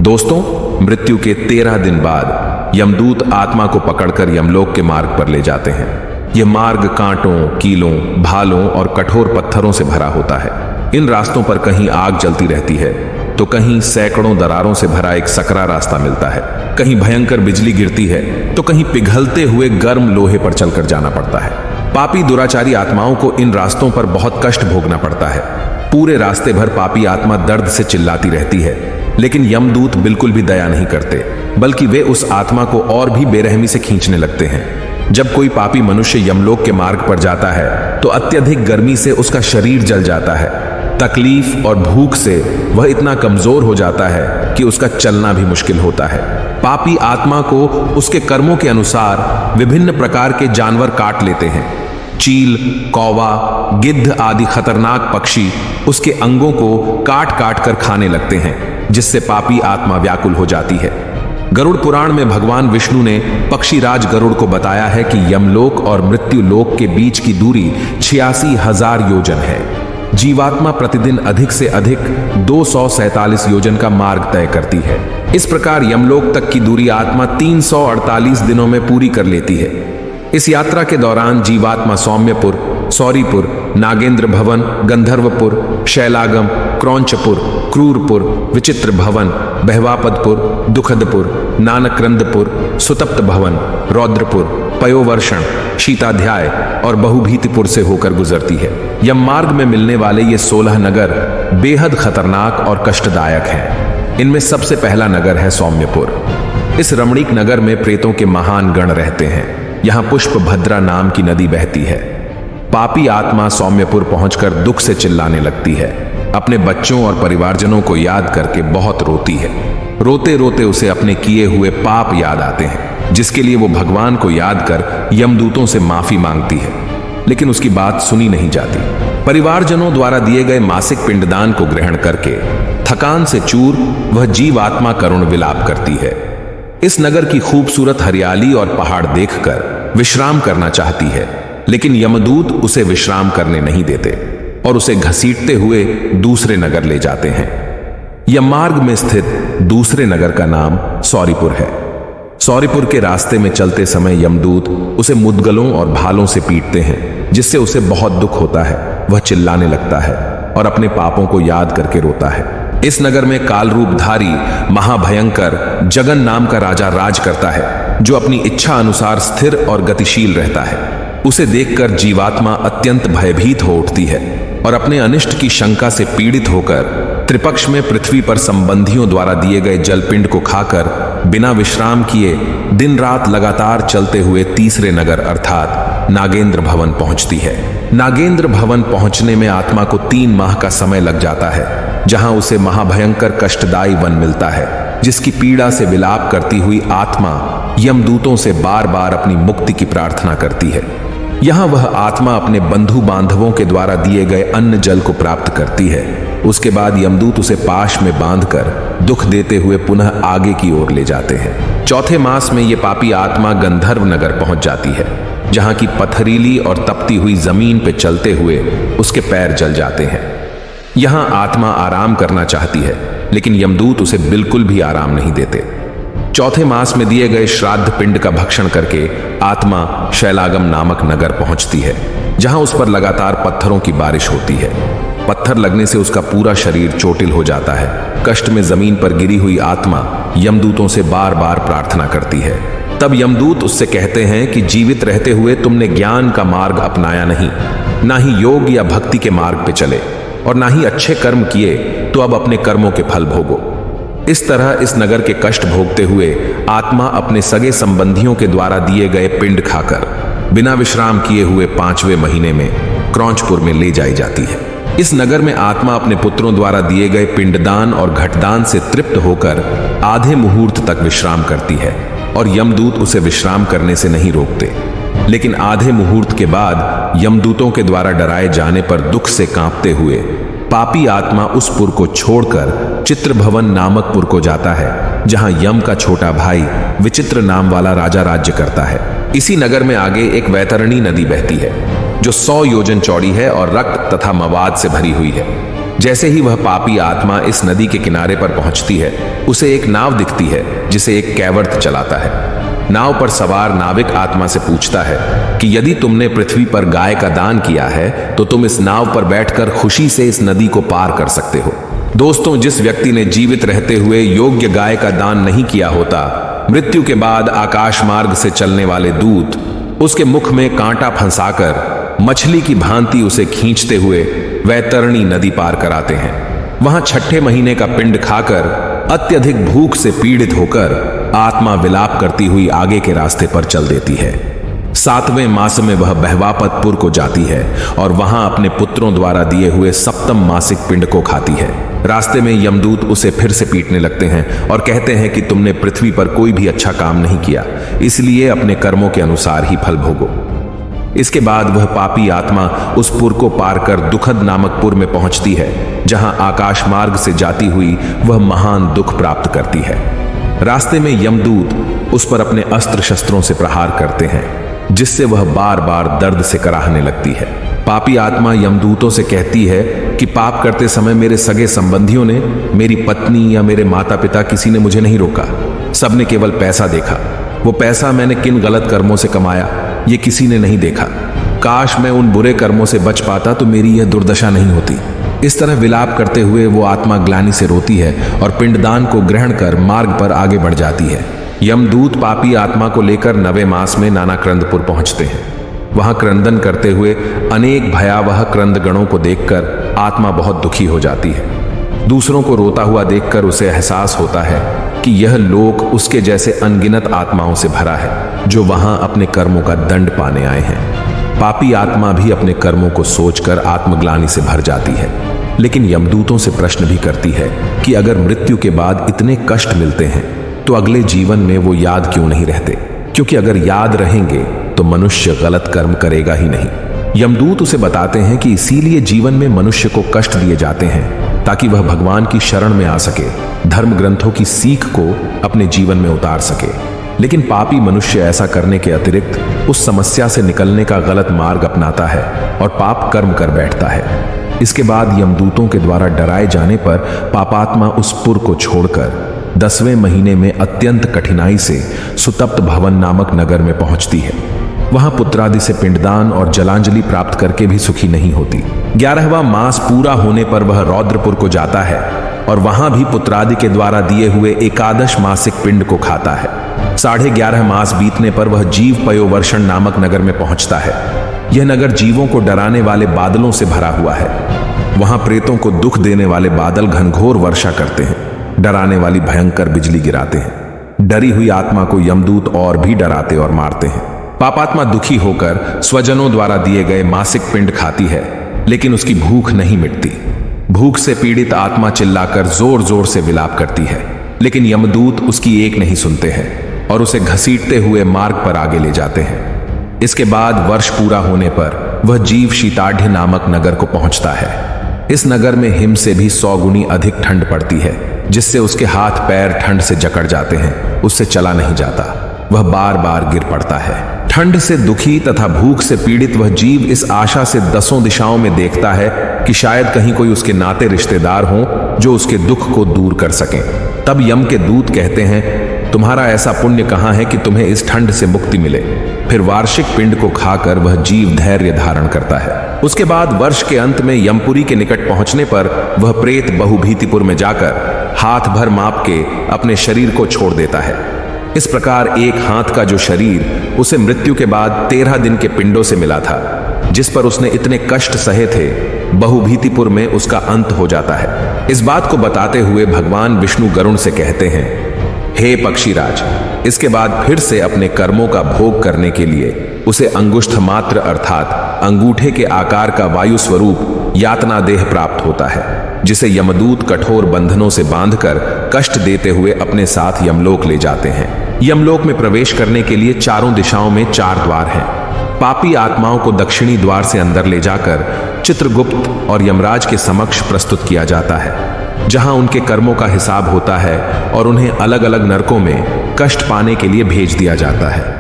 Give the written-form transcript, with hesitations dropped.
दोस्तों, मृत्यु के 13 दिन बाद यमदूत आत्मा को पकड़कर यमलोक के मार्ग पर ले जाते हैं। यह मार्ग कांटों, कीलों, भालों और कठोर पत्थरों से भरा होता है। इन रास्तों पर कहीं आग जलती रहती है तो कहीं सैकड़ों दरारों से भरा एक सकरा रास्ता मिलता है। कहीं भयंकर बिजली गिरती है तो कहीं पिघलते हुए गर्म लोहे पर चलकर जाना पड़ता है। पापी दुराचारी आत्माओं को इन रास्तों पर बहुत कष्ट भोगना पड़ता है। पूरे रास्ते भर पापी आत्मा दर्द से चिल्लाती रहती है, लेकिन यमदूत बिल्कुल भी दया नहीं करते, बल्कि वे उस आत्मा को और भी बेरहमी से खींचने लगते हैं। जब कोई पापी मनुष्य यमलोक के मार्ग पर जाता है तो अत्यधिक गर्मी से उसका शरीर जल जाता है। तकलीफ और भूख से वह इतना कमजोर हो जाता है कि उसका चलना भी मुश्किल होता है। पापी आत्मा को उसके कर्मों के अनुसार विभिन्न प्रकार के जानवर काट लेते हैं। चील, कौवा, गिद्ध आदि खतरनाक पक्षी उसके अंगों को काट काट कर खाने लगते हैं, जिससे पापी आत्मा व्याकुल हो जाती है। गरुड़ पुराण में भगवान विष्णु ने पक्षीराज गरुड़ को बताया है कि यमलोक और मृत्यु लोक के बीच की दूरी 86,000 योजन है। जीवात्मा प्रतिदिन अधिक से अधिक 247 योजन का मार्ग तय करती है। इस प्रकार यमलोक तक की दूरी आत्मा 348 दिनों में पूरी कर लेती है। इस यात्रा के दौरान जीवात्मा सौम्यपुर, सौरीपुर, नागेंद्र भवन, गंधर्वपुर, शैलागम, क्रौंचपुर, क्रूरपुर, विचित्र भवन, बहवापदपुर, दुखदपुर, नानक्रंदपुर, सुतप्त भवन, रौद्रपुर, पयोवर्षण, शीताध्याय और बहुभीतिपुर से होकर गुजरती है। यम मार्ग में मिलने वाले ये 16 नगर बेहद खतरनाक और कष्टदायक हैं। इनमें सबसे पहला नगर है सौम्यपुर। इस रमणीक नगर में प्रेतों के महान गण रहते हैं। यहाँ पुष्प भद्रा नाम की नदी बहती है। पापी आत्मा सौम्यपुर पहुंचकर दुख से चिल्लाने लगती है। अपने बच्चों और परिवारजनों को याद करके बहुत रोती है। रोते रोते उसे अपने किए हुए पाप याद आते हैं, जिसके लिए वो भगवान को याद कर यमदूतों से माफी मांगती है, लेकिन उसकी बात सुनी नहीं जाती। परिवारजनों द्वारा दिए गए मासिक पिंडदान को ग्रहण करके थकान से चूर वह जीवात्मा करुण विलाप करती है। इस नगर की खूबसूरत हरियाली और पहाड़ देखकर विश्राम करना चाहती है, लेकिन यमदूत उसे विश्राम करने नहीं देते और उसे घसीटते हुए दूसरे नगर ले जाते हैं। यम मार्ग में स्थित दूसरे नगर का नाम सौरीपुर है। सौरीपुर के रास्ते में चलते समय यमदूत उसे मुद्गलों और भालों से पीटते हैं, जिससे उसे बहुत दुख होता है। वह चिल्लाने लगता है और अपने पापों को याद करके रोता है। इस नगर में काल रूपधारी महाभयंकर जगन नाम का राजा राज करता है, जो अपनी इच्छा अनुसार स्थिर और गतिशील रहता है। उसे देखकर जीवात्मा अत्यंत भयभीत हो उठती है और अपने अनिष्ट की शंका से पीड़ित होकर त्रिपक्ष में पृथ्वी पर संबंधियों द्वारा दिए गए जलपिंड को खाकर बिना विश्राम किए दिन रात लगातार चलते हुए तीसरे नगर अर्थात नागेंद्र भवन पहुंचती है। नागेंद्र भवन पहुंचने में आत्मा को 3 माह का समय लग जाता है, जहां उसे महाभयंकर कष्टदायी वन मिलता है, जिसकी पीड़ा से विलाप करती हुई आत्मा यमदूतों से बार बार अपनी मुक्ति की प्रार्थना करती है। यहाँ वह आत्मा अपने बंधु बांधवों के द्वारा दिए गए अन्न जल को प्राप्त करती है। उसके बाद यमदूत उसे पाश में बांधकर दुख देते हुए पुनः आगे की ओर ले जाते हैं। चौथे मास में ये पापी आत्मा गंधर्व नगर पहुंच जाती है, जहां की पथरीली और तपती हुई जमीन पे चलते हुए उसके पैर जल जाते हैं। यहां आत्मा आराम करना चाहती है, लेकिन यमदूत उसे बिल्कुल भी आराम नहीं देते। चौथे मास में दिए गए श्राद्ध पिंड का भक्षण करके आत्मा शैलागम नामक नगर पहुंचती है, जहां उस पर लगातार पत्थरों की बारिश होती है। पत्थर लगने से उसका पूरा शरीर चोटिल हो जाता है। कष्ट में जमीन पर गिरी हुई आत्मा यमदूतों से बार बार प्रार्थना करती है। तब यमदूत उससे कहते हैं कि जीवित रहते हुए तुमने ज्ञान का मार्ग अपनाया नहीं, ना ही योग या भक्ति के मार्ग पे चले, और ना ही अच्छे कर्म किए, तो अब अपने कर्मों के फल भोगो। इस तरह इस नगर के कष्ट भोगते हुए आत्मा अपने सगे संबंधियों के द्वारा दिए गए पिंड खाकर बिना विश्राम किए हुए 5वें महीने में क्रौंचपुर में ले जाई जाती है। इस नगर में आत्मा अपने पुत्रों द्वारा दिए गए पिंडदान और घटदान से तृप्त होकर आधे मुहूर्त तक विश्राम करती है, और यमदूत उसे विश्राम करने से नहीं रोकते। लेकिन आधे मुहूर्त के बाद यमदूतों के द्वारा डराए जाने पर दुख से कांपते हुए पापी आत्मा उस पुर को छोड़कर चित्रभवन नामक पुर को जाता है, जहां यम का छोटा भाई विचित्र नाम वाला राजा राज्य करता है। इसी नगर में आगे एक वैतरणी नदी बहती है, जो 100 योजन चौड़ी है और रक्त तथा मवाद से भरी हुई है। जैसे ही वह पापी आत्मा इस नदी के किनारे पर पहुंचती है, उसे एक नाव दिखती है जिसे एक कैवर्त चलाता है। नाव पर सवार नाविक आत्मा से पूछता है कि यदि तुमने पृथ्वी पर गाय का दान किया है तो तुम इस नाव पर बैठकर खुशी से इस नदी को पार कर सकते हो। दोस्तों, जिस व्यक्ति ने जीवित रहते हुए योग्य गाय का दान नहीं किया होता, मृत्यु के बाद आकाश मार्ग से चलने वाले दूत उसके मुख में कांटा फंसाकर मछली की भांति उसे खींचते हुए वैतरणी नदी पार कराते हैं। वहां छठे महीने का पिंड खाकर अत्यधिक भूख से पीड़ित होकर आत्मा विलाप करती हुई आगे के रास्ते पर चल देती है। 7वें मास में वह बहवापतपुर को जाती है और वहां अपने पुत्रों द्वारा दिए हुए सप्तम मासिक पिंड को खाती है। रास्ते में यमदूत उसे फिर से पीटने लगते हैं और कहते हैं कि तुमने पृथ्वी पर कोई भी अच्छा काम नहीं किया, इसलिए अपने कर्मों के अनुसार ही फल भोगो। इसके बाद वह पापी आत्मा उस पुर को पार कर दुखद नामक पुर में पहुंचती है, जहां आकाश मार्ग से जाती हुई वह महान दुख प्राप्त करती है। रास्ते में यमदूत उस पर अपने अस्त्र शस्त्रों से प्रहार करते हैं, जिससे वह बार बार दर्द से कराहने लगती है। पापी आत्मा यमदूतों से कहती है कि पाप करते समय मेरे सगे संबंधियों ने, मेरी पत्नी या मेरे माता पिता किसी ने मुझे नहीं रोका। सबने केवल पैसा देखा। वो पैसा मैंने किन गलत कर्मों से कमाया, ये किसी ने नहीं देखा। काश मैं उन बुरे कर्मों से बच पाता तो मेरी यह दुर्दशा नहीं होती। इस तरह विलाप करते हुए वो आत्मा ग्लानि से रोती है और पिंडदान को ग्रहण कर मार्ग पर आगे बढ़ जाती है। यमदूत पापी आत्मा को लेकर 9वें मास में नानाक्रंदपुर पहुंचते हैं। वहां क्रंदन करते हुए अनेक भयावह क्रंदगणों को देखकर आत्मा बहुत दुखी हो जाती है। दूसरों को रोता हुआ देखकर उसे एहसास होता है कि यह लोक उसके जैसे अनगिनत आत्माओं से भरा है, जो वहां अपने कर्मों का दंड पाने आए हैं। पापी आत्मा भी अपने कर्मों को सोचकर आत्मग्लानि से भर जाती है, लेकिन यमदूतों से प्रश्न भी करती है कि अगर मृत्यु के बाद इतने कष्ट मिलते हैं तो अगले जीवन में वो याद क्यों नहीं रहते, क्योंकि अगर याद रहेंगे तो मनुष्य गलत कर्म करेगा ही नहीं। यमदूत उसे बताते हैं कि इसीलिए जीवन में मनुष्य को कष्ट दिए जाते हैं ताकि वह भगवान की शरण में आ सके, धर्म ग्रंथों की सीख को अपने जीवन में उतार सके। लेकिन पापी मनुष्य ऐसा करने के अतिरिक्त उस समस्या से निकलने का गलत मार्ग अपनाता है और पाप कर्म कर बैठता है। इसके बाद यमदूतों के द्वारा डराए जाने पर पापात्मा उस पुर को छोड़कर 10वें महीने में अत्यंत कठिनाई से सुतप्त भवन नामक नगर में पहुंचती है। वहां पुत्रादि से पिंडदान और जलांजलि प्राप्त करके भी सुखी नहीं होती। 11वां मास पूरा होने पर वह रौद्रपुर को जाता है और वहां भी पुत्रादि के द्वारा दिए हुए एकादश मासिक पिंड को खाता है। 11.5 मास बीतने पर वह जीव पयोवर्षण नामक नगर में पहुंचता है। यह नगर जीवों को डराने वाले बादलों से भरा हुआ है। वहां प्रेतों को दुख देने वाले बादल घनघोर वर्षा करते हैं, डराने वाली भयंकर बिजली गिराते हैं। डरी हुई आत्मा को यमदूत और भी डराते और मारते हैं। पापात्मा दुखी होकर स्वजनों द्वारा दिए गए मासिक पिंड खाती है, लेकिन उसकी भूख नहीं मिटती। भूख से पीड़ित आत्मा चिल्लाकर जोर जोर से विलाप करती है, लेकिन यमदूत उसकी एक नहीं सुनते हैं और उसे घसीटते हुए मार्ग पर आगे ले जाते हैं। इसके बाद वर्ष पूरा होने पर वह जीव शीताढ़ नामक नगर को पहुंचता है। इस नगर में हिम से भी 100 गुनी अधिक ठंड पड़ती है, जिससे उसके हाथ पैर ठंड से जकड़ जाते हैं। उससे चला नहीं जाता, वह बार बार गिर पड़ता है। ठंड से दुखी तथा भूख से पीड़ित वह जीव इस आशा से 10 दिशाओं में देखता है कि शायद कहीं कोई उसके नाते रिश्तेदार हों जो उसके दुख को दूर कर सकें। तब यम के दूत कहते हैं, तुम्हारा ऐसा पुण्य कहाँ है कि तुम्हें इस ठंड से मुक्ति मिले। फिर वार्षिक पिंड को खाकर वह जीव धैर्य धारण करता है। उसके बाद वर्ष के अंत में यमपुरी के निकट पहुंचने पर वह प्रेत बहुभीतिपुर में जाकर हाथ भर माप के अपने शरीर को छोड़ देता है। इस प्रकार एक हाथ का जो शरीर उसे मृत्यु के बाद 13 दिन के पिंडों से मिला था, जिस पर उसने इतने कष्ट सहे थे, बहुभीतिपुर में उसका अंत हो जाता है। इस बात को बताते हुए भगवान विष्णु गरुण से कहते हैं, हे पक्षीराज, इसके बाद फिर से अपने कर्मों का भोग करने के लिए उसे अंगुष्ठ मात्र अर्थात अंगूठे के आकार का वायु स्वरूप यातना देह प्राप्त होता है, जिसे यमदूत कठोर बंधनों से बांधकर कष्ट देते हुए अपने साथ यमलोक ले जाते हैं। यमलोक में प्रवेश करने के लिए चारों दिशाओं में 4 द्वार हैं। पापी आत्माओं को दक्षिणी द्वार से अंदर ले जाकर चित्रगुप्त और यमराज के समक्ष प्रस्तुत किया जाता है, जहां उनके कर्मों का हिसाब होता है और उन्हें अलग अलग नरकों में कष्ट पाने के लिए भेज दिया जाता है।